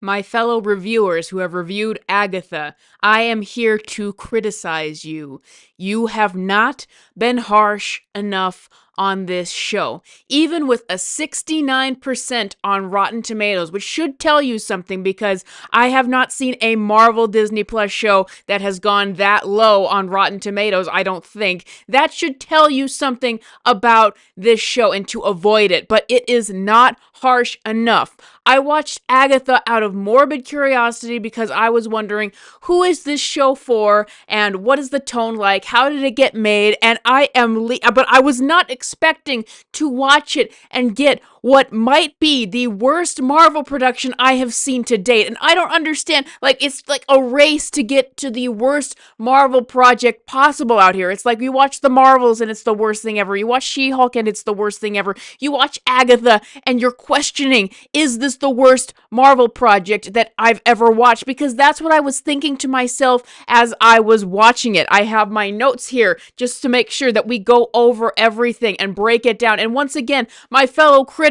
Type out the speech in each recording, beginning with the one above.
My fellow reviewers who have reviewed Agatha, I am here to criticize you. You have not been harsh enough on this show. Even with a 69% on Rotten Tomatoes, which should tell you something because I have not seen a Marvel Disney Plus show that has gone that low on Rotten Tomatoes, I don't think. That should tell you something about this show and to avoid it, but it is not harsh enough. I watched Agatha out of morbid curiosity because I was wondering, who is this show for and what is the tone like? How did it get made? And but I was not expecting to watch it and get what might be the worst Marvel production I have seen to date. And I don't understand, like, it's like a race to get to the worst Marvel project possible out here. It's like you watch the Marvels and it's the worst thing ever. You watch She-Hulk and it's the worst thing ever. You watch Agatha and you're questioning, is this the worst Marvel project that I've ever watched? Because that's what I was thinking to myself as I was watching it. I have my notes here just to make sure that we go over everything and break it down. And once again, my fellow critics,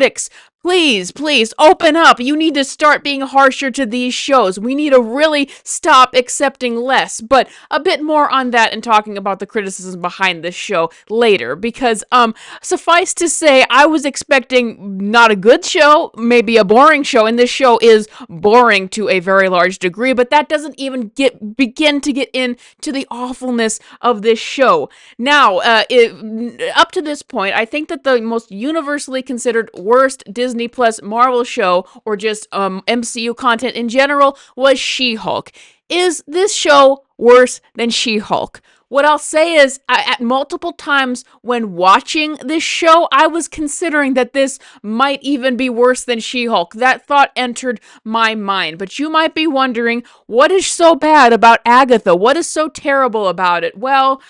please, open up. You need to start being harsher to these shows. We need to really stop accepting less. But a bit more on that and talking about the criticism behind this show later. Because, suffice to say, I was expecting not a good show, maybe a boring show, and this show is boring to a very large degree, but that doesn't even begin to get into the awfulness of this show. Now, up to this point, I think that the most universally considered worst Disney Plus Marvel show, or just MCU content in general, was She-Hulk. Is this show worse than She-Hulk? What I'll say is, at multiple times when watching this show, I was considering that this might even be worse than She-Hulk. That thought entered my mind. But you might be wondering, what is so bad about Agatha? What is so terrible about it? Well,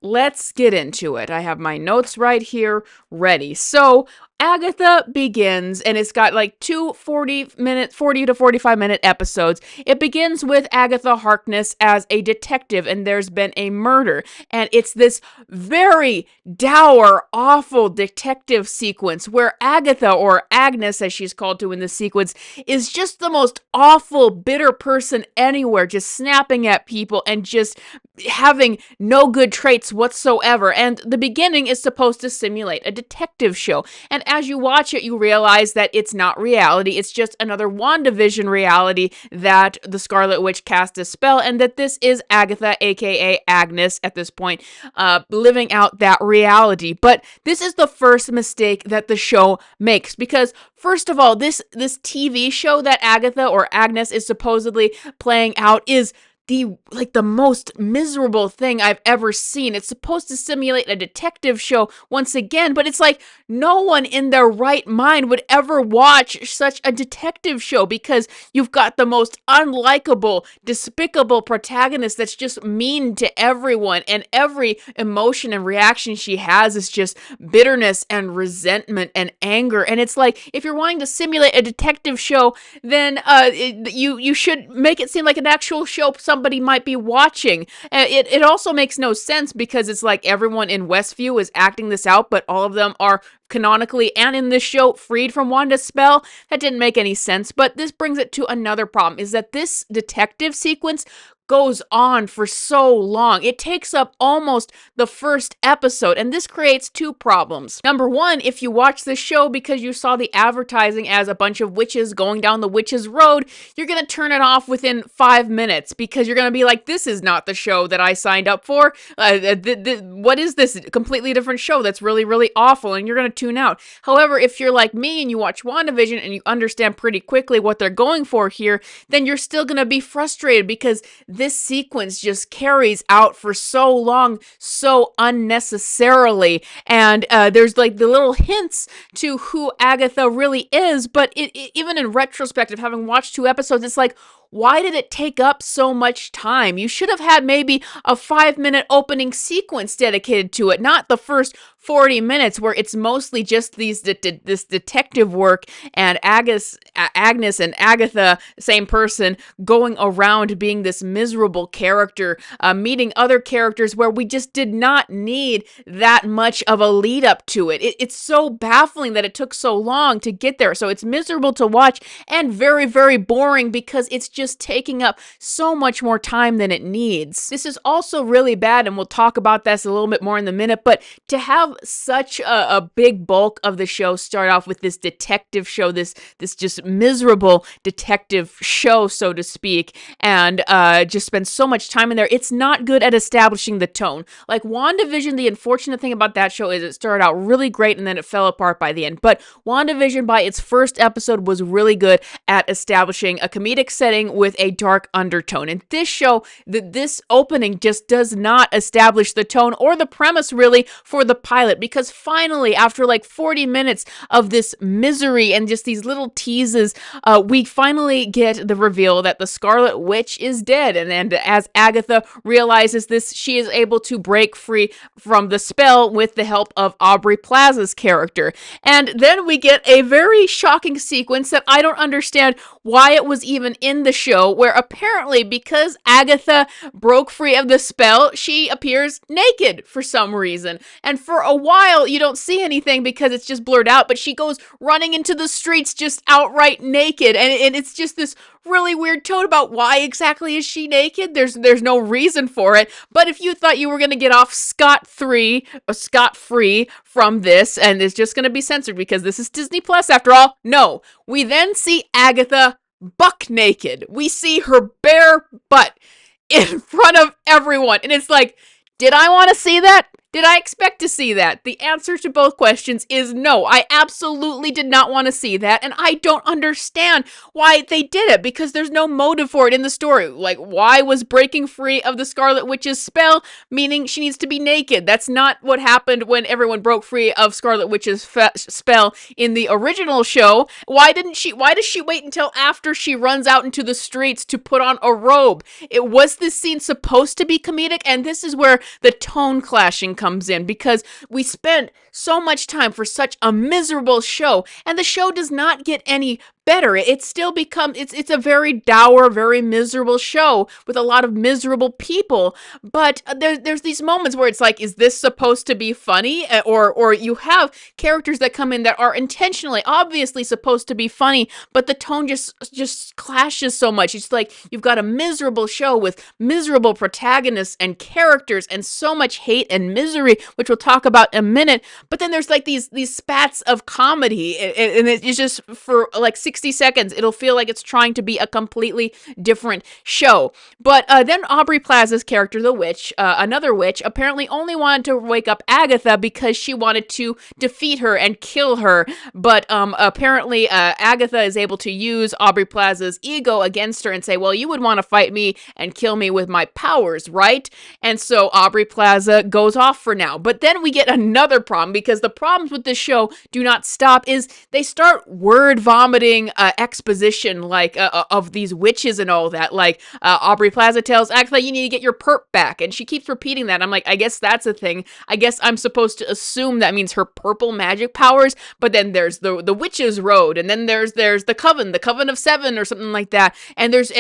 let's get into it. I have my notes right here ready. So, Agatha begins, and it's got like 40 to 45 minute episodes. It begins with Agatha Harkness as a detective, and there's been a murder. And it's this very dour, awful detective sequence where Agatha, or Agnes as she's called to in the sequence, is just the most awful, bitter person anywhere, just snapping at people and just having no good traits whatsoever. And the beginning is supposed to simulate a detective show. And as you watch it, you realize that it's not reality. It's just another WandaVision reality that the Scarlet Witch cast a spell, and that this is Agatha, aka Agnes, at this point, living out that reality. But this is the first mistake that the show makes, because first of all, this TV show that Agatha, or Agnes, is supposedly playing out is the most miserable thing I've ever seen. It's supposed to simulate a detective show once again, but it's like no one in their right mind would ever watch such a detective show, because you've got the most unlikable, despicable protagonist that's just mean to everyone, and every emotion and reaction she has is just bitterness and resentment and anger. And it's like, if you're wanting to simulate a detective show, then you should make it seem like an actual show somebody might be watching. It also makes no sense, because it's like everyone in Westview is acting this out, but all of them are canonically and in this show freed from Wanda's spell. That didn't make any sense. But this brings it to another problem, is that this detective sequence goes on for so long. It takes up almost the first episode, and this creates two problems. Number one, if you watch this show because you saw the advertising as a bunch of witches going down the witches road, you're gonna turn it off within 5 minutes, because you're gonna be like, this is not the show that I signed up for. What is this completely different show that's really, really awful? And you're gonna tune out. However, if you're like me and you watch WandaVision and you understand pretty quickly what they're going for here, then you're still gonna be frustrated, because this sequence just carries out for so long, so unnecessarily. And there's like the little hints to who Agatha really is, but even in retrospective, having watched 2 episodes, it's like, why did it take up so much time? You should have had maybe a 5-minute opening sequence dedicated to it, not the first 40 minutes where it's mostly just this detective work and Agnes and Agatha, same person, going around being this miserable character, meeting other characters where we just did not need that much of a lead up to it. It's so baffling that it took so long to get there. So it's miserable to watch and very, very boring because it's just taking up so much more time than it needs. This is also really bad, and we'll talk about this a little bit more in a minute, but to have such a big bulk of the show start off with this detective show, this just miserable detective show, so to speak, and just spend so much time in there, it's not good at establishing the tone. Like WandaVision, the unfortunate thing about that show is it started out really great and then it fell apart by the end, but WandaVision by its first episode was really good at establishing a comedic setting with a dark undertone. And this show, this opening just does not establish the tone or the premise really for the pilot, because finally, after like 40 minutes of this misery and just these little teases, we finally get the reveal that the Scarlet Witch is dead. And as Agatha realizes this, she is able to break free from the spell with the help of Aubrey Plaza's character. And then we get a very shocking sequence that I don't understand why it was even in the show, where apparently because Agatha broke free of the spell, she appears naked for some reason. And for a while, you don't see anything because it's just blurred out, but she goes running into the streets just outright naked. And it's just this really weird tone about why exactly is she naked. There's no reason for it. But if you thought you were going to get off scot-free from this, and it's just going to be censored because this is Disney Plus after all, no. We then see Agatha buck naked. We see her bare butt in front of everyone. And it's like, did I want to see that? Did I expect to see that? The answer to both questions is no. I absolutely did not want to see that, and I don't understand why they did it, because there's no motive for it in the story. Like, why was breaking free of the Scarlet Witch's spell meaning she needs to be naked? That's not what happened when everyone broke free of Scarlet Witch's spell in the original show. Why does she wait until after she runs out into the streets to put on a robe? Was this scene supposed to be comedic? And this is where the tone clashing comes in, because we spent so much time for such a miserable show, and the show does not get any better. It's still it's a very dour, very miserable show with a lot of miserable people. But there's these moments where it's like, is this supposed to be funny? Or you have characters that come in that are intentionally, obviously supposed to be funny, but the tone just clashes so much. It's like you've got a miserable show with miserable protagonists and characters and so much hate and misery, which we'll talk about in a minute. But then there's like these spats of comedy, and it's just for like 60 seconds, it'll feel like it's trying to be a completely different show. But then Aubrey Plaza's character, the witch, another witch, apparently only wanted to wake up Agatha because she wanted to defeat her and kill her. But apparently Agatha is able to use Aubrey Plaza's ego against her and say, well, you would want to fight me and kill me with my powers, right? And so Aubrey Plaza goes off for now. But then we get another problem, because the problems with this show do not stop, is they start word vomiting exposition like of these witches and all that. Like Aubrey Plaza tells Agatha, you need to get your perp back, and she keeps repeating that. I'm like, I guess that's a thing. I guess I'm supposed to assume that means her purple magic powers. But then there's the witch's road, and then there's the coven of 7 or something like that. And there's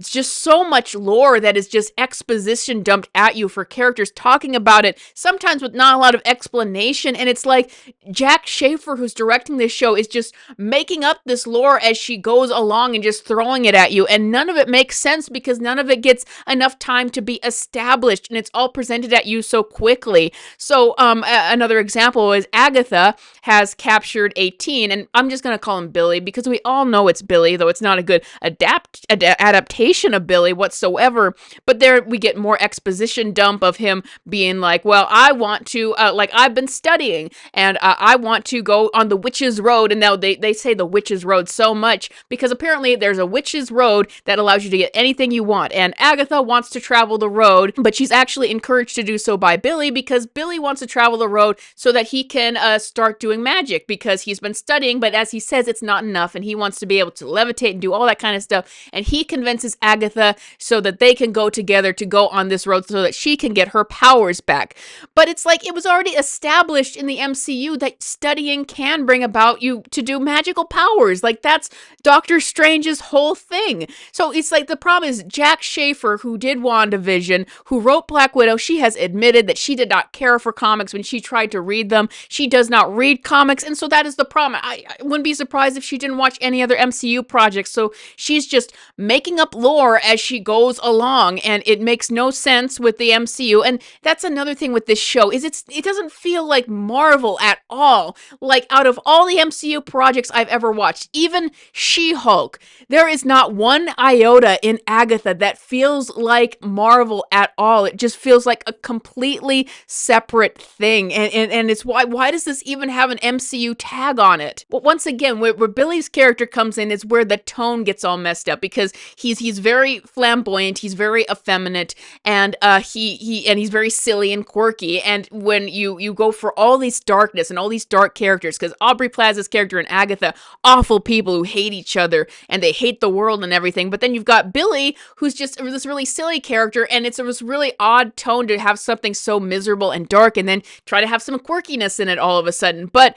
just so much lore that is just exposition dumped at you for characters talking about it, sometimes with not a lot of explanation. And it's like Jack Schaefer, who's directing this show, is just making up this lore as she goes along and just throwing it at you, and none of it makes sense because none of it gets enough time to be established, and it's all presented at you so quickly. So another example is Agatha has captured a teen, and I'm just going to call him Billy because we all know it's Billy, though it's not a good adaptation of Billy whatsoever. But there we get more exposition dump of him being like, well, I want to, I've been studying, and I want to go on the witch's road. And now they say the witch's road so much because apparently there's a witch's road that allows you to get anything you want. And Agatha wants to travel the road, but she's actually encouraged to do so by Billy, because Billy wants to travel the road so that he can start doing magic, because he's been studying, but as he says, it's not enough, and he wants to be able to levitate and do all that kind of stuff. And he convinces Agatha so that they can go together to go on this road so that she can get her powers back. But it's like it was already established in the MCU that studying can bring about you to do magical powers. Like, that's Doctor Strange's whole thing. So it's like the problem is Jack Schaefer, who did WandaVision, who wrote Black Widow, she has admitted that she did not care for comics when she tried to read them. She does not read comics, and so that is the problem. I wouldn't be surprised if she didn't watch any other MCU projects, so she's just making up lore as she goes along, and it makes no sense with the MCU. And that's another thing with this show, is it doesn't feel like Marvel at all. Like, out of all the MCU projects I've ever watched, even She-Hulk, there is not one iota in Agatha that feels like Marvel at all. It just feels like a completely separate thing, and it's why does this even have an MCU tag on it? Well, once again, where Billy's character comes in is where the tone gets all messed up, because he's very flamboyant, he's very effeminate, and he's very silly and quirky. And when you go for all this darkness and all these dark characters, because Aubrey Plaza's character and Agatha, awful people who hate each other and they hate the world and everything, but then you've got Billy, who's just this really silly character, and it's this really odd tone to have something so miserable and dark and then try to have some quirkiness in it all of a sudden. But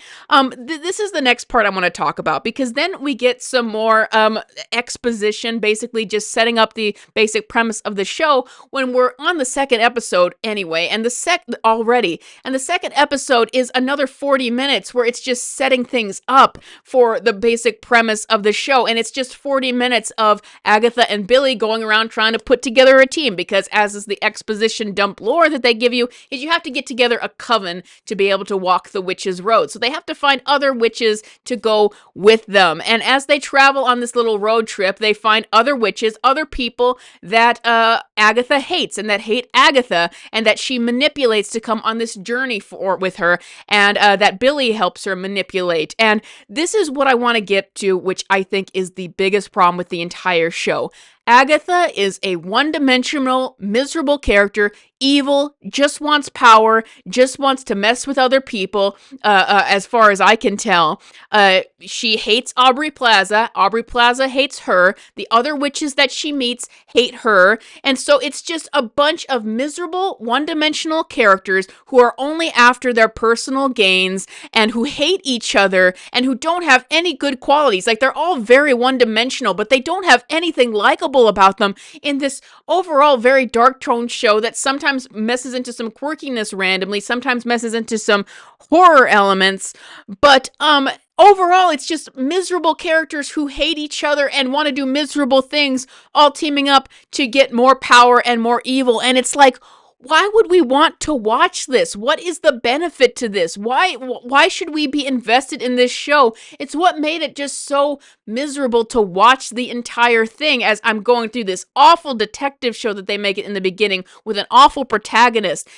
this is the next part I want to talk about, because then we get some more exposition, basically just setting up the basic premise of the show when we're on the second episode anyway, and the second episode is another 40 minutes where it's just setting things up for the basic premise of the show, and it's just 40 minutes of Agatha and Billy going around trying to put together a team, because as is the exposition dump lore that they give you, is you have to get together a coven to be able to walk the witch's road. So they have to find other witches to go with them. And as they travel on this little road trip, they find other witches, other people that Agatha hates and that hate Agatha, and that she manipulates to come on this journey with her, and that Billy helps her manipulate. And this is what I want to get to, which I think is the biggest problem with the entire show. Agatha is a one-dimensional, miserable character, evil, just wants power, just wants to mess with other people, as far as I can tell. She hates Aubrey Plaza. Aubrey Plaza hates her. The other witches that she meets hate her. And so it's just a bunch of miserable, one-dimensional characters who are only after their personal gains and who hate each other and who don't have any good qualities. Like, they're all very one-dimensional, but they don't have anything likable about them in this overall very dark toned show that sometimes messes into some quirkiness randomly, sometimes messes into some horror elements, but overall it's just miserable characters who hate each other and want to do miserable things, all teaming up to get more power and more evil. And it's like, why would we want to watch this? What is the benefit to this? Why should we be invested in this show? It's what made it just so miserable to watch the entire thing, as I'm going through this awful detective show that they make it in the beginning with an awful protagonist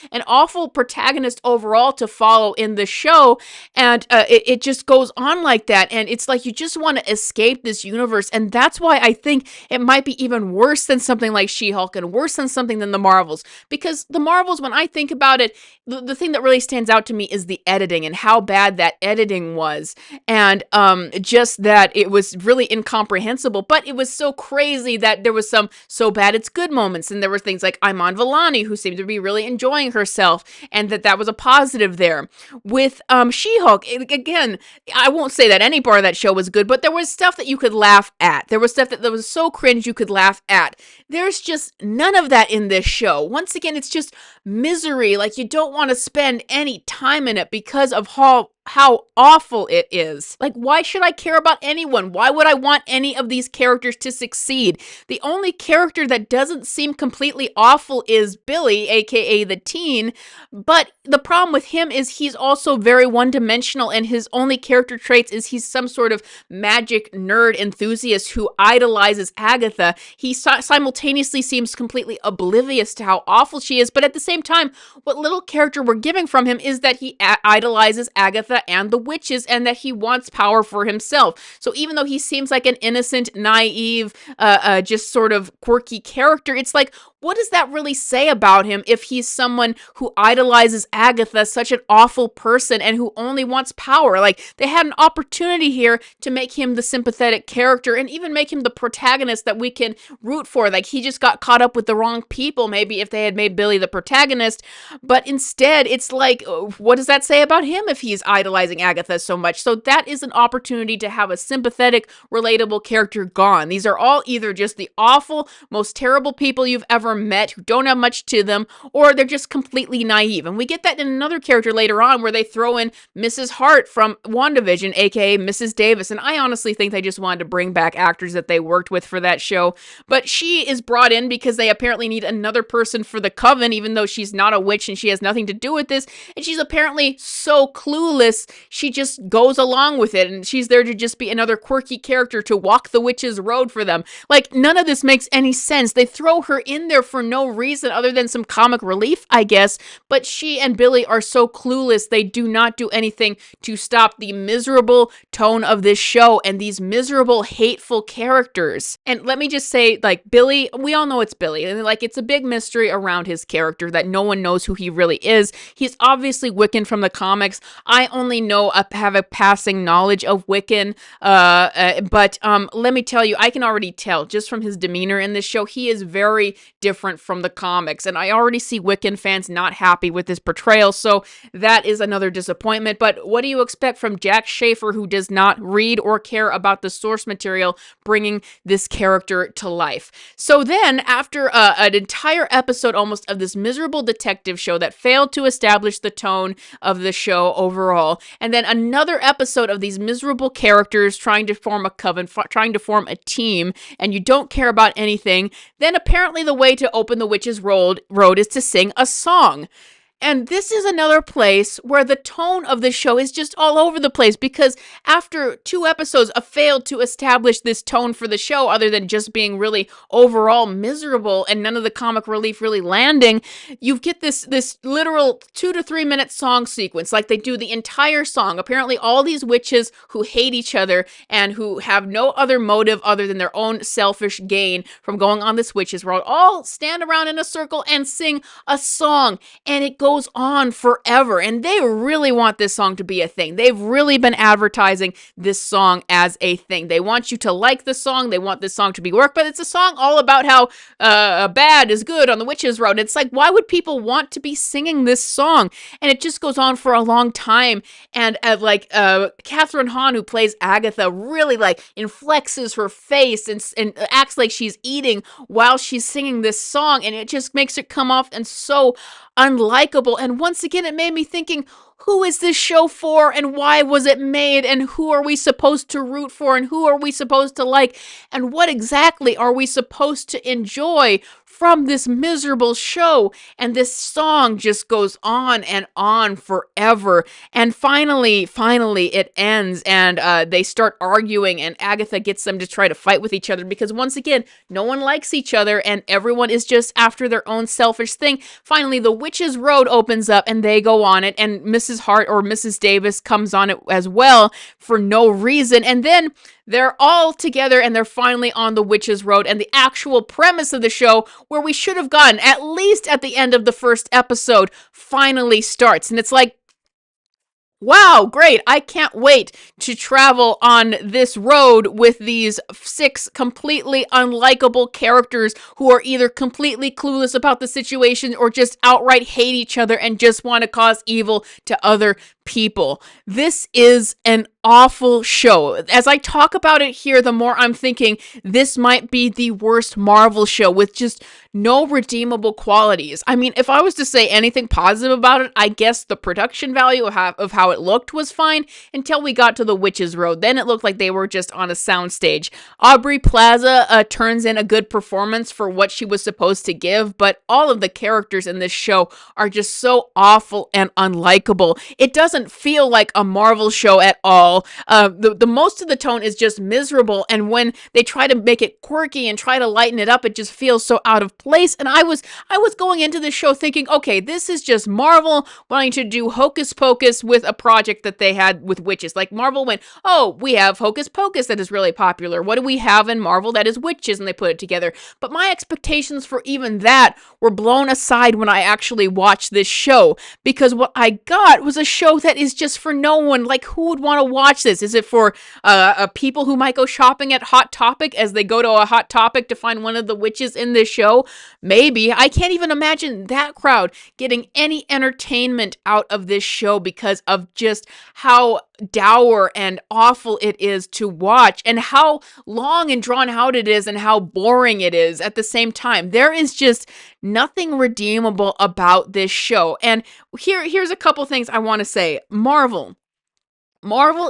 overall to follow in the show. And it just goes on like that. And it's like you just want to escape this universe. And that's why I think it might be even worse than something like She-Hulk and worse than something than the Marvels. Because the Marvels, when I think about it, the thing that really stands out to me is the editing and how bad that editing was. And just that it was really incomprehensible, but it was so crazy that there was some so bad it's good moments. And there were things like Iman Vellani, who seemed to be really enjoying herself, and that was a positive there. With She-Hulk, again, I won't say that any part of that show was good, but there was stuff that you could laugh at. There was stuff that was so cringe you could laugh at. There's just none of that in this show. Once again, it's just misery. Like, you don't want to spend any time in it because of how how awful it is. Like, why should I care about anyone? Why would I want any of these characters to succeed? The only character that doesn't seem completely awful is Billy, aka the teen, but the problem with him is he's also very one-dimensional, and his only character traits is he's some sort of magic nerd enthusiast who idolizes Agatha. He simultaneously seems completely oblivious to how awful she is, but at the same time, what little character we're giving from him is that he idolizes Agatha and the witches, and that he wants power for himself. So even though he seems like an innocent, naive, just sort of quirky character, it's like, what does that really say about him if he's someone who idolizes Agatha, such an awful person, and who only wants power? Like, they had an opportunity here to make him the sympathetic character and even make him the protagonist that we can root for. Like, he just got caught up with the wrong people, maybe, if they had made Billy the protagonist. But instead, it's like, what does that say about him if he's idolizing Agatha so much? So that is an opportunity to have a sympathetic, relatable character gone. These are all either just the awful, most terrible people you've ever met who don't have much to them, or they're just completely naive. And we get that in another character later on where they throw in Mrs. Hart from WandaVision, aka Mrs. Davis. And I honestly think they just wanted to bring back actors that they worked with for that show. But she is brought in because they apparently need another person for the coven, even though she's not a witch and she has nothing to do with this. And she's apparently so clueless, she just goes along with it. And she's there to just be another quirky character to walk the witch's road for them. Like, none of this makes any sense. They throw her in there for no reason other than some comic relief, I guess. But she and Billy are so clueless, they do not do anything to stop the miserable tone of this show and these miserable, hateful characters. And let me just say, like, Billy, we all know it's Billy. And, like, it's a big mystery around his character that no one knows who he really is. He's obviously Wiccan from the comics. I only have a passing knowledge of Wiccan. But let me tell you, I can already tell just from his demeanor in this show, he is very different from the comics. And I already see Wiccan fans not happy with this portrayal. So that is another disappointment. But what do you expect from Jack Schaefer, who does not read or care about the source material, bringing this character to life? So then, after an entire episode almost of this miserable detective show that failed to establish the tone of the show overall, and then another episode of these miserable characters trying to form a coven, trying to form a team, and you don't care about anything, then apparently the way to open the witch's road is to sing a song. And this is another place where the tone of the show is just all over the place, because after 2 episodes failed to establish this tone for the show, other than just being really overall miserable and none of the comic relief really landing, you get this literal 2 to 3 minute song sequence. Like, they do the entire song. Apparently all these witches who hate each other and who have no other motive other than their own selfish gain from going on this witch's world all stand around in a circle and sing a song, and it goes on forever. And they really want this song to be a thing. They've really been advertising this song as a thing. They want you to like the song. They want this song to be work, but it's a song all about how bad is good on the witch's road. It's like, why would people want to be singing this song? And it just goes on for a long time. And Catherine Hahn, who plays Agatha, really like inflexes her face and acts like she's eating while she's singing this song. And it just makes it come off and so unlikable. And once again, it made me thinking, who is this show for, and why was it made, and who are we supposed to root for, and who are we supposed to like, and what exactly are we supposed to enjoy from this miserable show? And this song just goes on and on forever. And finally it ends, and they start arguing, and Agatha gets them to try to fight with each other, because once again, no one likes each other and everyone is just after their own selfish thing. Finally, the witch's road opens up and they go on it, and Mrs. Hart, or Mrs. Davis, comes on it as well for no reason. And then they're all together and they're finally on the witch's road, and the actual premise of the show, where we should have gotten at least at the end of the first episode, finally starts. And it's like, wow, great. I can't wait to travel on this road with these 6 completely unlikable characters who are either completely clueless about the situation or just outright hate each other and just want to cause evil to other people, this is an awful show. As I talk about it here, the more I'm thinking this might be the worst Marvel show with just no redeemable qualities. I mean, if I was to say anything positive about it, I guess the production value of how it looked was fine until we got to the Witches Road. Then it looked like they were just on a soundstage. Aubrey Plaza turns in a good performance for what she was supposed to give, but all of the characters in this show are just so awful and unlikable. It doesn't feel like a Marvel show at all. The most of the tone is just miserable, and when they try to make it quirky and try to lighten it up, it just feels so out of place. And I was going into this show thinking, okay, this is just Marvel wanting to do hocus pocus with a project that they had with witches. Like Marvel went, oh, we have hocus pocus that is really popular. What do we have in Marvel that is witches? And they put it together. But my expectations for even that were blown aside when I actually watched this show, because what I got was a show that is just for no one. Like, who would want to watch this? Is it for people who might go shopping at Hot Topic as they go to a Hot Topic to find one of the witches in this show? Maybe. I can't even imagine that crowd getting any entertainment out of this show because of just how dour and awful it is to watch, and how long and drawn out it is, and how boring it is at the same time. There is just nothing redeemable about this show. And here's a couple things I want to say. Marvel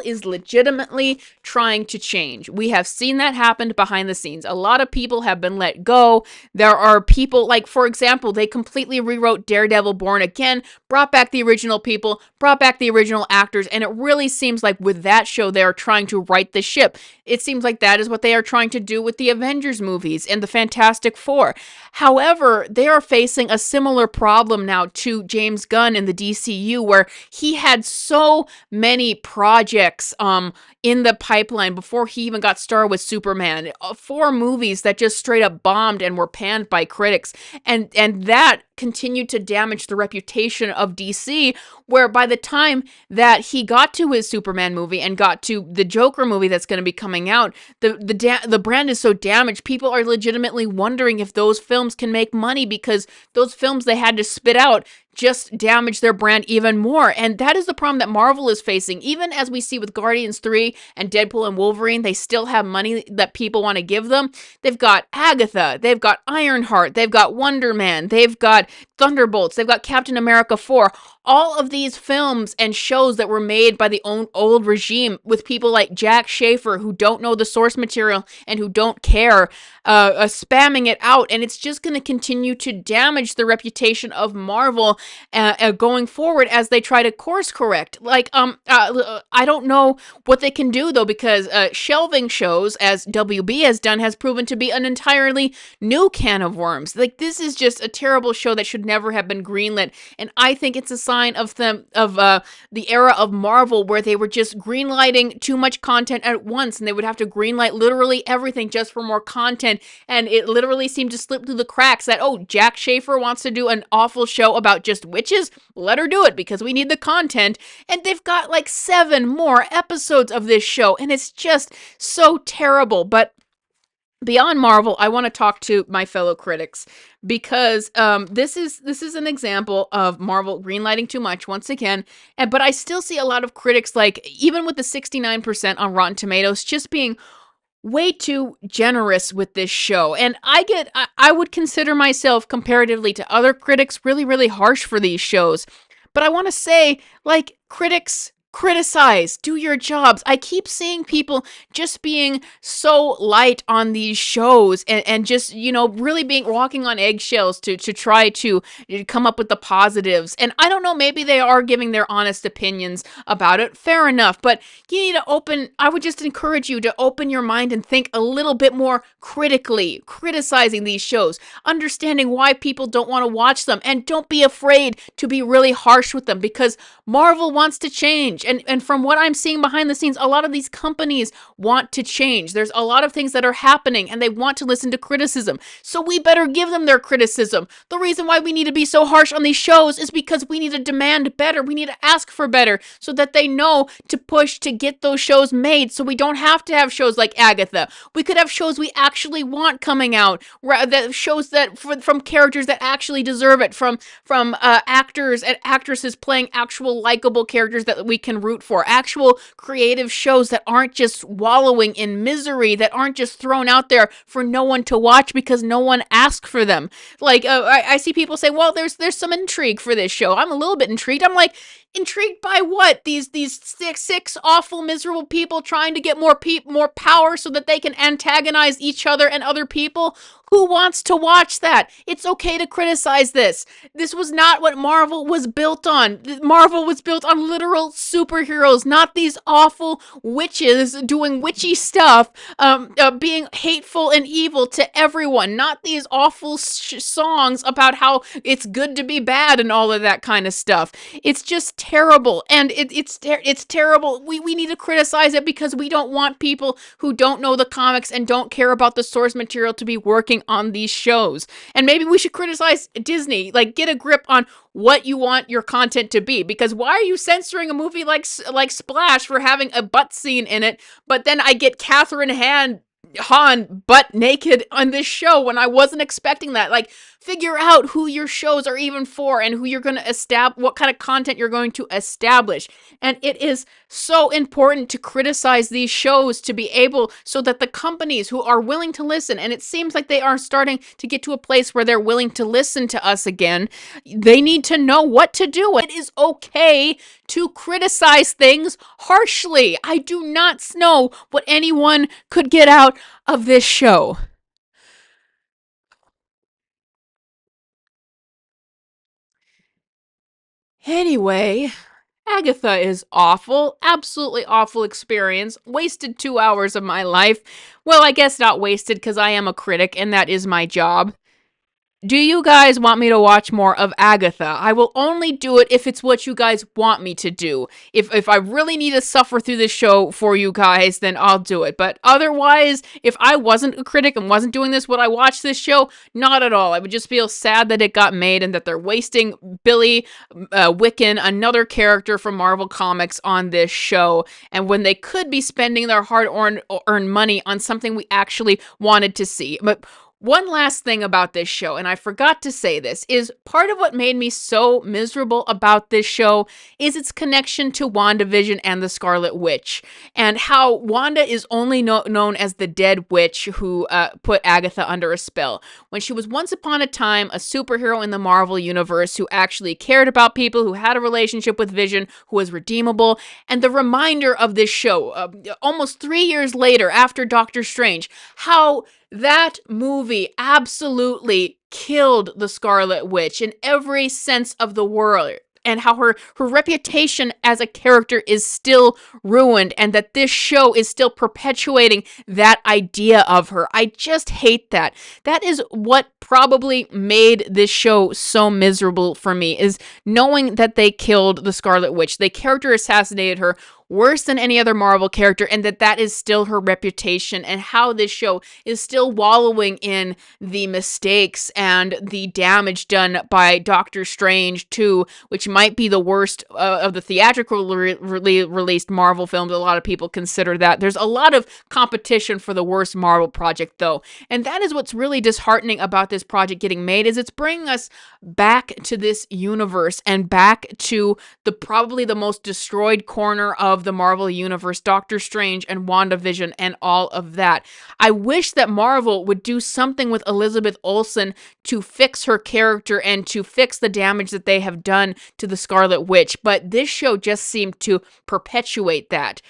is legitimately trying to change. We have seen that happen behind the scenes. A lot of people have been let go. There are people, like, for example, they completely rewrote Daredevil Born Again, brought back the original people, brought back the original actors, and it really seems like with that show, they are trying to right the ship. It seems like that is what they are trying to do with the Avengers movies and the Fantastic Four. However, they are facing a similar problem now to James Gunn in the DCU, where he had so many projects in the pipeline before he even got started with Superman. 4 movies that just straight up bombed and were panned by critics. And that continued to damage the reputation of DC, where by the time that he got to his Superman movie and got to the Joker movie that's going to be coming out, the brand is so damaged, people are legitimately wondering if those films can make money, because those films they had to spit out just damage their brand even more. And that is the problem that Marvel is facing. Even as we see with Guardians 3 and Deadpool and Wolverine, they still have money that people want to give them. They've got Agatha, they've got Ironheart, they've got Wonder Man, they've got Thunderbolts, they've got Captain America 4. All of these films and shows that were made by the old regime with people like Jack Schaefer, who don't know the source material and who don't care, spamming it out. And it's just going to continue to damage the reputation of Marvel going forward as they try to course correct. Like, I don't know what they can do, though, because shelving shows, as WB has done, has proven to be an entirely new can of worms. Like, this is just a terrible show that should never have been greenlit. And I think it's a sign of the era of Marvel, where they were just greenlighting too much content at once, and they would have to greenlight literally everything just for more content. And it literally seemed to slip through the cracks that, oh, Jack Schaefer wants to do an awful show about just witches? Let her do it, because we need the content. And they've got like 7 more episodes of this show, and it's just so terrible. But beyond Marvel, I want to talk to my fellow critics, because this is an example of Marvel greenlighting too much once again. But I still see a lot of critics, like, even with the 69% on Rotten Tomatoes, just being way too generous with this show. And I would consider myself, comparatively to other critics, really, really harsh for these shows. But I want to say, like, critics, criticize, do your jobs. I keep seeing people just being so light on these shows, and just, really walking on eggshells to try to come up with the positives. And I don't know, maybe they are giving their honest opinions about it. Fair enough. But you need to I would just encourage you to open your mind and think a little bit more critically, criticizing these shows, understanding why people don't want to watch them, and don't be afraid to be really harsh with them, because Marvel wants to change. And from what I'm seeing behind the scenes, a lot of these companies want to change. There's a lot of things that are happening and they want to listen to criticism. So we better give them their criticism. The reason why we need to be so harsh on these shows is because we need to demand better. We need to ask for better so that they know to push to get those shows made, so we don't have to have shows like Agatha. We could have shows we actually want coming out, that shows that from characters that actually deserve it, from actors and actresses playing actual likable characters that we can root for, actual creative shows that aren't just wallowing in misery, that aren't just thrown out there for no one to watch because no one asked for them. Like I see people say, well, there's some intrigue for this show. I'm a little bit intrigued. I'm like, intrigued by what? These six awful miserable people trying to get more power so that they can antagonize each other and other people? Who wants to watch that? It's okay to criticize this. This was not what Marvel was built on. Marvel was built on literal superheroes, not these awful witches doing witchy stuff, being hateful and evil to everyone, not these awful songs about how it's good to be bad and all of that kind of stuff. It's just terrible, and it's terrible. We need to criticize it because we don't want people who don't know the comics and don't care about the source material to be working on these shows. And maybe we should criticize Disney, like get a grip on what you want your content to be, because why are you censoring a movie like Splash for having a butt scene in it, but then I get Catherine Hahn butt naked on this show when I wasn't expecting that? Like, figure out who your shows are even for and who you're going to establish, what kind of content you're going to establish. And it is so important to criticize these shows to be able, so that the companies who are willing to listen, and it seems like they are starting to get to a place where they're willing to listen to us again, they need to know what to do. It is okay to criticize things harshly. I do not know what anyone could get out of this show. Anyway, Agatha is awful, absolutely awful experience. Wasted 2 hours of my life. Well, I guess not wasted because I am a critic and that is my job. Do you guys want me to watch more of Agatha? I will only do it if it's what you guys want me to do. If I really need to suffer through this show for you guys, then I'll do it. But otherwise, if I wasn't a critic and wasn't doing this, would I watch this show? Not at all. I would just feel sad that it got made and that they're wasting Billy Wiccan, another character from Marvel Comics, on this show. And when they could be spending their hard-earned money on something we actually wanted to see. But one last thing about this show, and I forgot to say this, is part of what made me so miserable about this show is its connection to WandaVision and the Scarlet Witch, and how Wanda is only known as the dead witch who put Agatha under a spell, when she was once upon a time a superhero in the Marvel Universe who actually cared about people, who had a relationship with Vision, who was redeemable. And the reminder of this show, almost 3 years later after Doctor Strange, how that movie absolutely killed the Scarlet Witch in every sense of the word, and how her reputation as a character is still ruined, and that this show is still perpetuating that idea of her. I just hate that. That is what probably made this show so miserable for me, is knowing that they killed the Scarlet Witch. They character assassinated her worse than any other Marvel character, and that is still her reputation, and how this show is still wallowing in the mistakes and the damage done by Doctor Strange 2, which might be the worst of the theatrical released Marvel films. A lot of people consider that. There's a lot of competition for the worst Marvel project, though, and that is what's really disheartening about this project getting made, is it's bringing us back to this universe and back to probably the most destroyed corner of the Marvel Universe, Doctor Strange and WandaVision and all of that. I wish that Marvel would do something with Elizabeth Olsen to fix her character and to fix the damage that they have done to the Scarlet Witch, but this show just seemed to perpetuate that.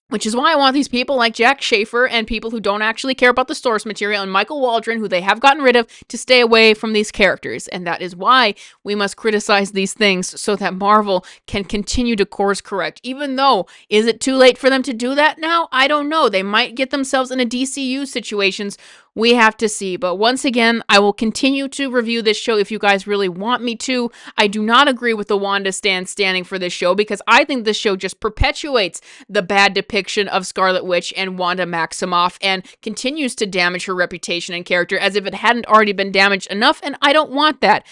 Which is why I want these people like Jack Schaefer and people who don't actually care about the source material and Michael Waldron, who they have gotten rid of, to stay away from these characters. And that is why we must criticize these things so that Marvel can continue to course correct. Even though, is it too late for them to do that now? I don't know. They might get themselves in a DCU situations. We have to see. But once again, I will continue to review this show if you guys really want me to. I do not agree with the Wanda standing for this show because I think this show just perpetuates the bad depiction of Scarlet Witch and Wanda Maximoff and continues to damage her reputation and character as if it hadn't already been damaged enough, and I don't want that.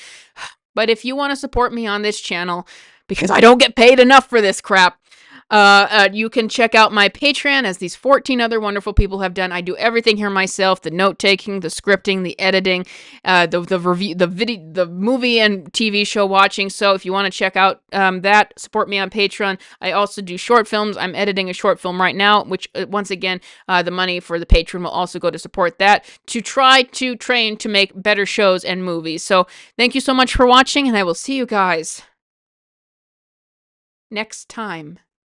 But if you want to support me on this channel, because I don't get paid enough for this crap, you can check out my Patreon, as these 14 other wonderful people have done. I do everything here myself: the note-taking, the scripting, the editing, the review, the movie and TV show watching. So if you want to check out that, support me on Patreon. I also do short films. I'm editing a short film right now, which once again, the money for the Patreon will also go to support that, to try to train to make better shows and movies. So thank you so much for watching, and I will see you guys next time.